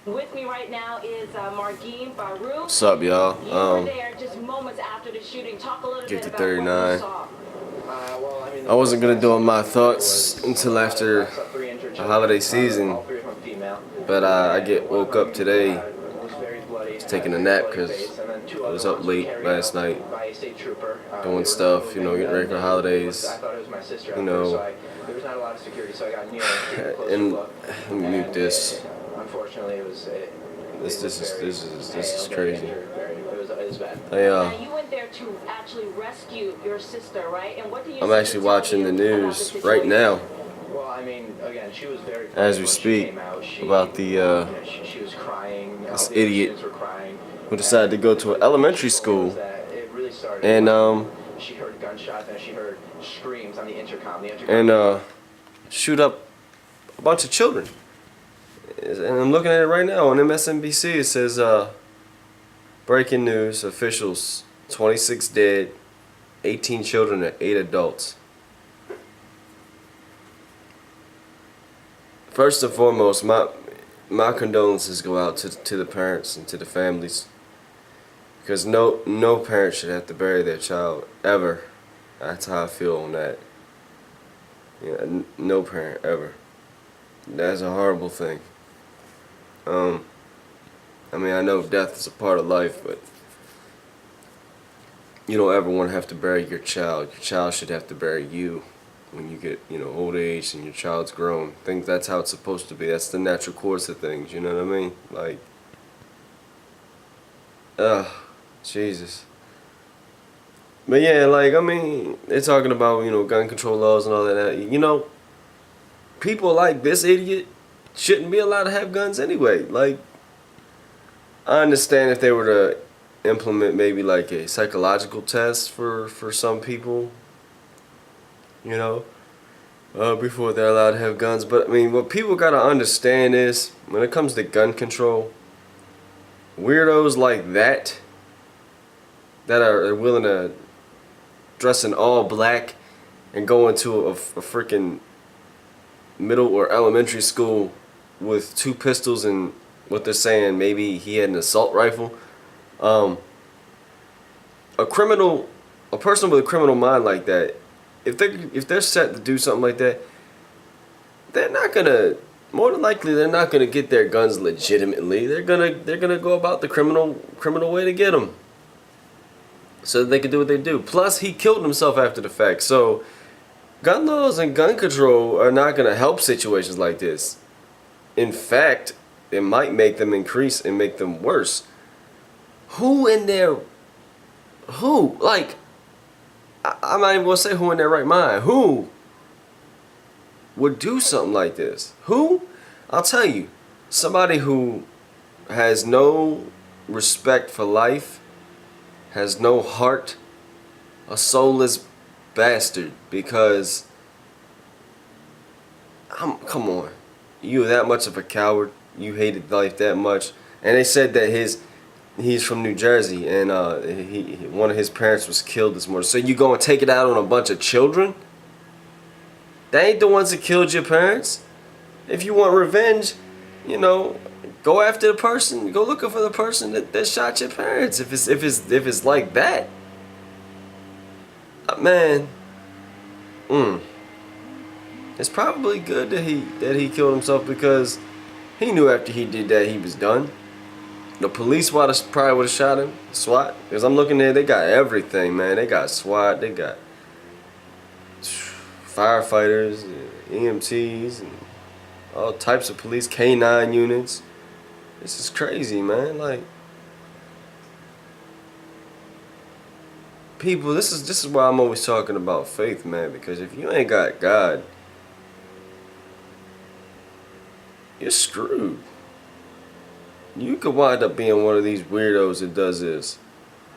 With me right now is Margin Baru. What's up, y'all? You were there just moments after the shooting. Talk a little Get bit to about what you 39. saw. I wasn't gonna do my thoughts until after the holiday season, but I woke up today, just taking a nap because I was up late last night doing stuff, getting ready for the holidays, you know. And let me mute this. Unfortunately, it was. This is crazy. Now you went there to actually rescue your sister, right? And what do you? I'm actually watching the news right now, Well, I mean, again, she was very as we speak, about the she was crying. this The idiot students were crying. who decided to go to an elementary school and She heard gunshots and she heard screams on the intercom. shoot up a bunch of children. And I'm looking at it right now on MSNBC. It says, breaking news, officials, 26 dead, 18 children and 8 adults. First and foremost, my condolences go out to the parents and to the families. Because no parent should have to bury their child, ever. That's how I feel on that. Yeah, no parent, ever. That's a horrible thing. I mean, I know death is a part of life, but you don't ever want to have to bury your child. Your child should have to bury you when you get, old age and your child's grown. I think that's how it's supposed to be. That's the natural course of things, you know what I mean? Like, Jesus. But yeah, like, I mean, they're talking about, gun control laws and all that. People like this idiot shouldn't be allowed to have guns anyway. Like, I understand if they were to implement maybe like a psychological test for some people, before they're allowed to have guns. But I mean, what people gotta understand is, when it comes to gun control, weirdos like that are willing to dress in all black and go into a freaking middle or elementary school with 2 pistols and what they're saying, maybe he had an assault rifle. A person with a criminal mind like that, if they're set to do something like that, more than likely they're not gonna get their guns legitimately. They're gonna go about the criminal way to get them, so that they can do what they do. Plus, he killed himself after the fact. So, gun laws and gun control are not gonna help situations like this. In fact, it might make them increase and make them worse. Who in their... Who? Like, I'm not even going to say who in their right mind. Who would do something like this? Who? I'll tell you. Somebody who has no respect for life, has no heart, a soulless bastard. Because, come on. You that much of a coward? You hated life that much? And they said that he's from New Jersey, and one of his parents was killed this morning. So you go and take it out on a bunch of children? They ain't the ones that killed your parents. If you want revenge, go after the person. Go looking for the person that shot your parents. If it's like that, man. It's probably good that he killed himself, because he knew after he did that he was done. The police probably would have shot him. SWAT, because I'm looking there, they got everything, man. They got SWAT, they got firefighters, EMTs, and all types of police, K9 units. This is crazy, man. Like, people, this is why I'm always talking about faith, man. Because if you ain't got God, you're screwed. You could wind up being one of these weirdos that does this.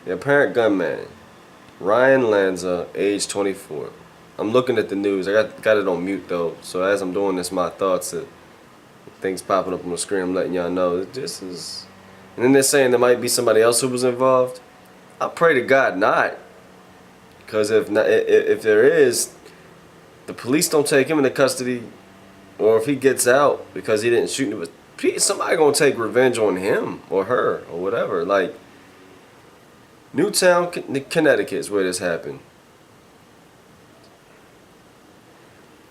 The apparent gunman, Ryan Lanza, age 24. I'm looking at the news. I got it on mute though, so as I'm doing this, my thoughts, things popping up on the screen, I'm letting y'all know that this is. And then they're saying there might be somebody else who was involved. I pray to God not, because if there is, the police don't take him into custody, or if he gets out because he didn't shoot somebody gonna take revenge on him or her or whatever. Like, Newtown, Connecticut is where this happened.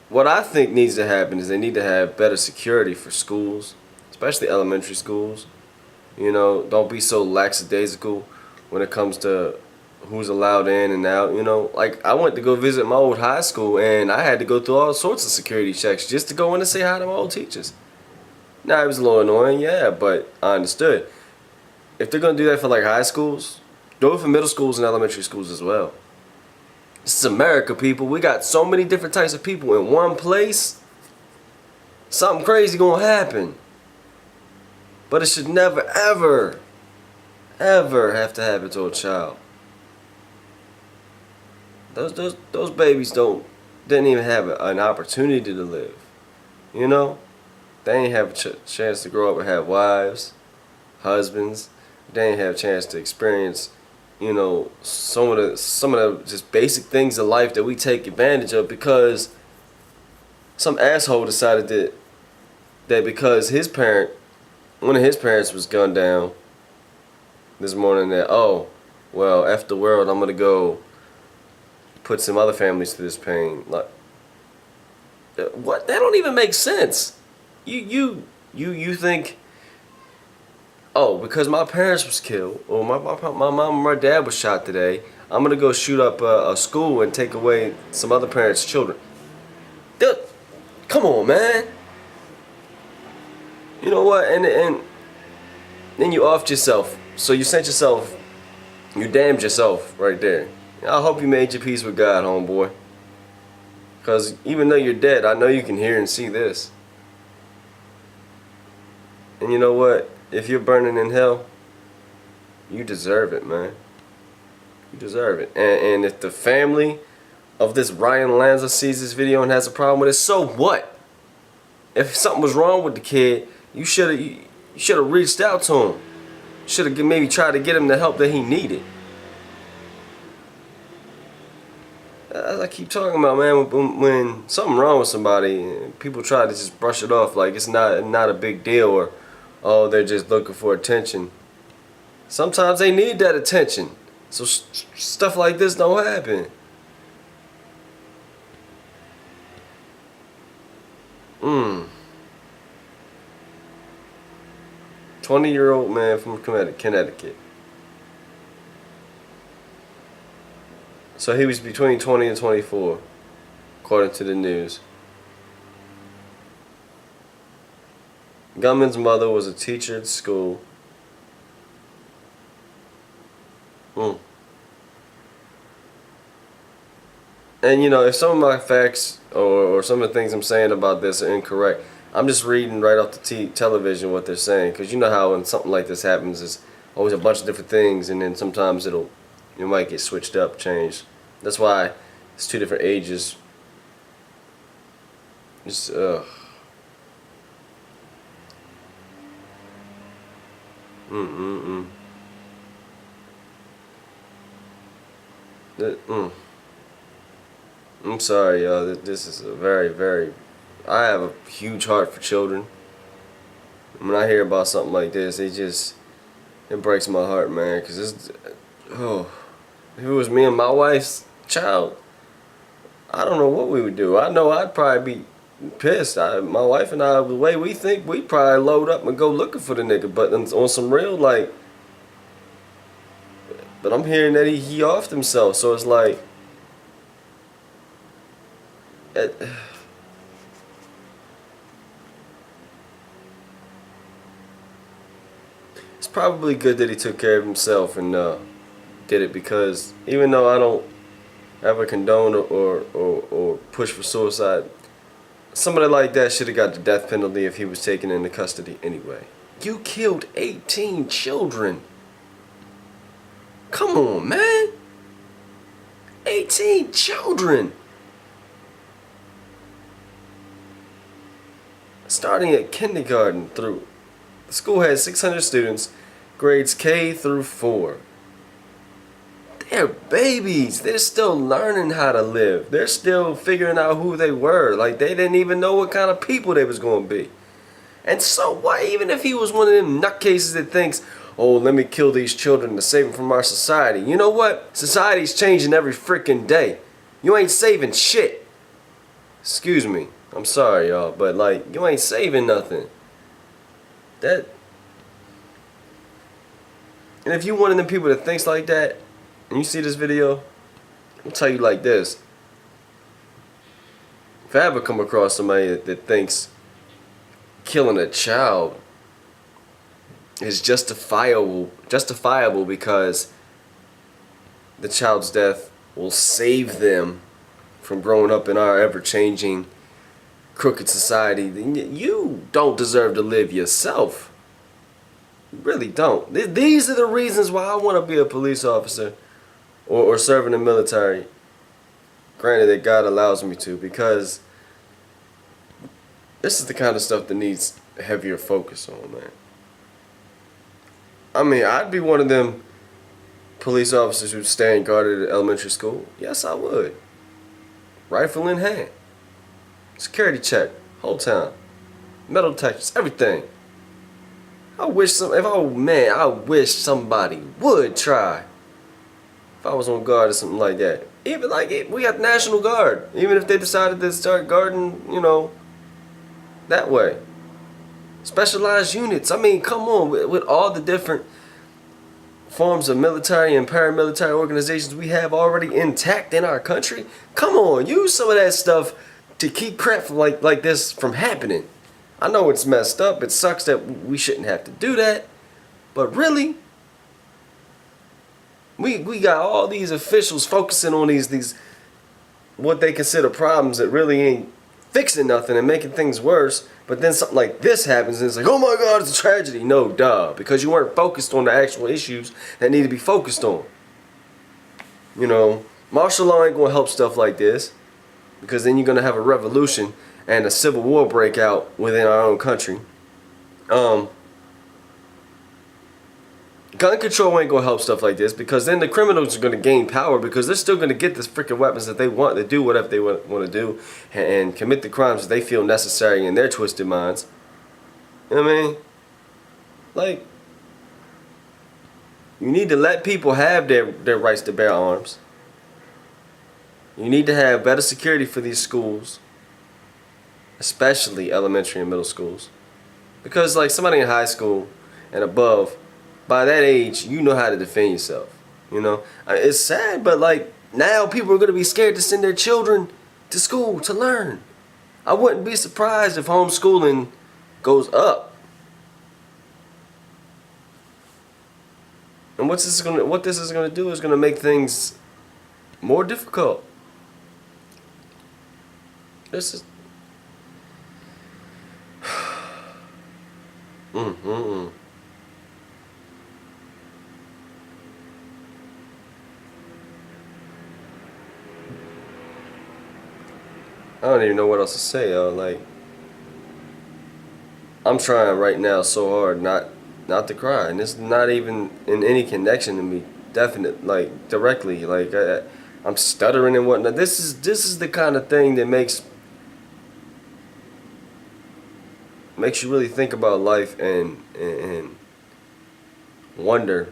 What I think needs to happen is they need to have better security for schools, especially elementary schools. You know, don't be so lackadaisical when it comes to who's allowed in and out. You know, like, I went to go visit my old high school and I had to go through all sorts of security checks just to go in and say hi to my old teachers. Now, it was a little annoying, yeah, but I understood. If they're going to do that for like high schools, do it for middle schools and elementary schools as well. This is America, people. We got so many different types of people in one place. Something crazy going to happen. But it should never, ever, ever have to happen to a child. Those babies didn't even have an opportunity to live. You know? They ain't have a chance to grow up and have wives, husbands. They ain't have a chance to experience, you know, some of the just basic things in life that we take advantage of because some asshole decided that because one of his parents was gunned down this morning, that, oh, well, F the world, I'm gonna go put some other families through this pain. Like, what? That don't even make sense. You think, oh, because my parents was killed, or my mom and my dad was shot today, I'm gonna go shoot up a school and take away some other parents' children. Dude, come on, man. You know what? And then you offed yourself. So you sent yourself, you damned yourself right there. I hope you made your peace with God, homeboy. Because even though you're dead, I know you can hear and see this. And you know what? If you're burning in hell, you deserve it, man. You deserve it. And if the family of this Ryan Lanza sees this video and has a problem with it, so what? If something was wrong with the kid, you should have reached out to him. Should have maybe tried to get him the help that he needed. As I keep talking about, man, when something wrong with somebody, people try to just brush it off like it's not a big deal, or, oh, they're just looking for attention. Sometimes they need that attention, so stuff like this don't happen. 20-year-old man from Connecticut. So he was between 20 and 24, according to the news. Gunman's mother was a teacher at school. And you know, if some of my facts or some of the things I'm saying about this are incorrect, I'm just reading right off the television what they're saying. Because you know how when something like this happens, there's always a bunch of different things, and then sometimes it might get switched up, changed. That's why it's two different ages. Just I'm sorry, y'all. This is a very, very. I have a huge heart for children. When I hear about something like this, it breaks my heart, man. Cause if it was me and my wife's child, I don't know what we would do. I know I'd probably be pissed. My wife and I, the way we think, we'd probably load up and go looking for the nigga. But on some real, like, but I'm hearing that he offed himself. So it's like, it's probably good that he took care of himself and did it, because even though I don't ever condone or push for suicide, somebody like that should have got the death penalty if he was taken into custody anyway. You killed 18 children. Come on, man. 18 children. Starting at kindergarten through. The school had 600 students, grades K through 4. They're babies. They're still learning how to live. They're still figuring out who they were. Like, they didn't even know what kind of people they was going to be. And so what? Even if he was one of them nutcases that thinks, oh, let me kill these children to save them from our society. You know what? Society's changing every freaking day. You ain't saving shit. Excuse me. I'm sorry, y'all, but like, you ain't saving nothing. And if you one of them people that thinks like that, and you see this video, I'll tell you like this. If I ever come across somebody that thinks killing a child is justifiable because the child's death will save them from growing up in our ever-changing crooked society, then you don't deserve to live yourself. You really don't. These are the reasons why I want to be a police officer or serve in the military. Granted that God allows me to, because this is the kind of stuff that needs heavier focus on, man. I mean, I'd be one of them police officers who'd stand guarded at elementary school. Yes, I would. Rifle in hand. Security check. Whole time. Metal detectors. Everything. I wish somebody would try. If I was on guard or something like that. Even like we got National Guard. Even if they decided to start guarding, that way. Specialized units. I mean, come on. With all the different forms of military and paramilitary organizations we have already intact in our country, come on. Use some of that stuff to keep crap from like this from happening. I know it's messed up. It sucks that we shouldn't have to do that. But really, we got all these officials focusing on these what they consider problems that really ain't fixing nothing and making things worse. But then something like this happens and it's like, oh my God, it's a tragedy. No, duh. Because you weren't focused on the actual issues that need to be focused on. Martial law ain't going to help stuff like this. Because then you're going to have a revolution and a civil war break out within our own country. Gun control ain't going to help stuff like this, because then the criminals are going to gain power, because they're still going to get the freaking weapons that they want to do whatever they want to do and commit the crimes that they feel necessary in their twisted minds. You know what I mean? Like, you need to let people have their rights to bear arms. You need to have better security for these schools, especially elementary and middle schools. Because like somebody in high school and above, by that age, you know how to defend yourself. It's sad, but like now people are going to be scared to send their children to school to learn. I wouldn't be surprised if homeschooling goes up. And what this is going to do is going to make things more difficult. This is I don't even know what else to say, y'all. Like, I'm trying right now so hard not to cry, and it's not even in any connection to me, definite, like directly. Like I'm stuttering and whatnot. This is the kind of thing that makes you really think about life and wonder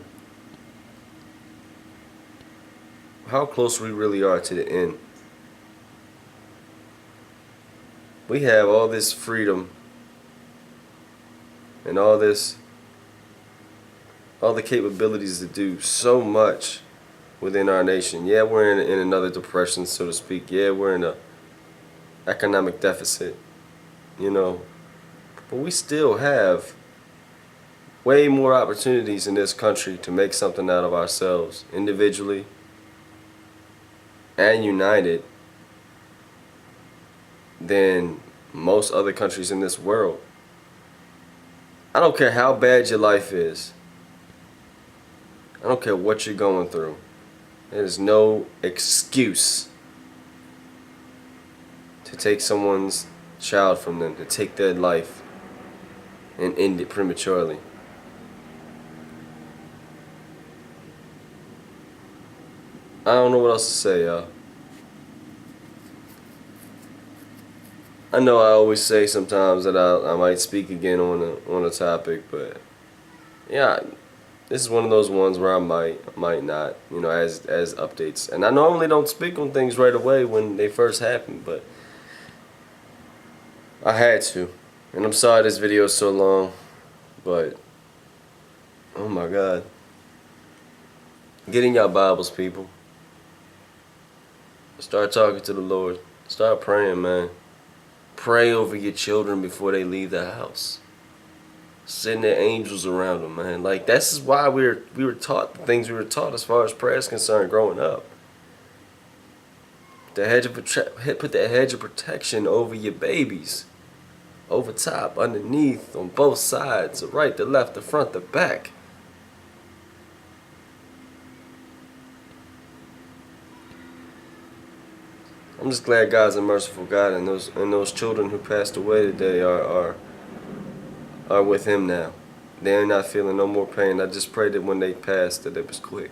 how close we really are to the end. We have all this freedom and all the capabilities to do so much within our nation. Yeah, we're in another depression, so to speak. Yeah, we're in a economic deficit, but we still have way more opportunities in this country to make something out of ourselves, individually and united, than most other countries in this world. I don't care how bad your life is. I don't care what you're going through. There is no excuse to take someone's child from them, to take their life and end it prematurely. I don't know what else to say, y'all. I know I always say sometimes that I might speak again on a topic, but yeah, this is one of those ones where I might not, as updates. And I normally don't speak on things right away when they first happen, but I had to. And I'm sorry this video is so long, but oh my God. Get in your Bibles, people. Start talking to the Lord. Start praying, man. Pray over your children before they leave the house. Send their angels around them, man. Like, this is why we were taught the things we were taught as far as prayer is concerned growing up. Put the hedge of protection over your babies. Over top, underneath, on both sides, the right, the left, the front, the back. I'm just glad God's a merciful God, and those children who passed away today are with Him now. They're not feeling no more pain. I just pray that when they passed, that it was quick.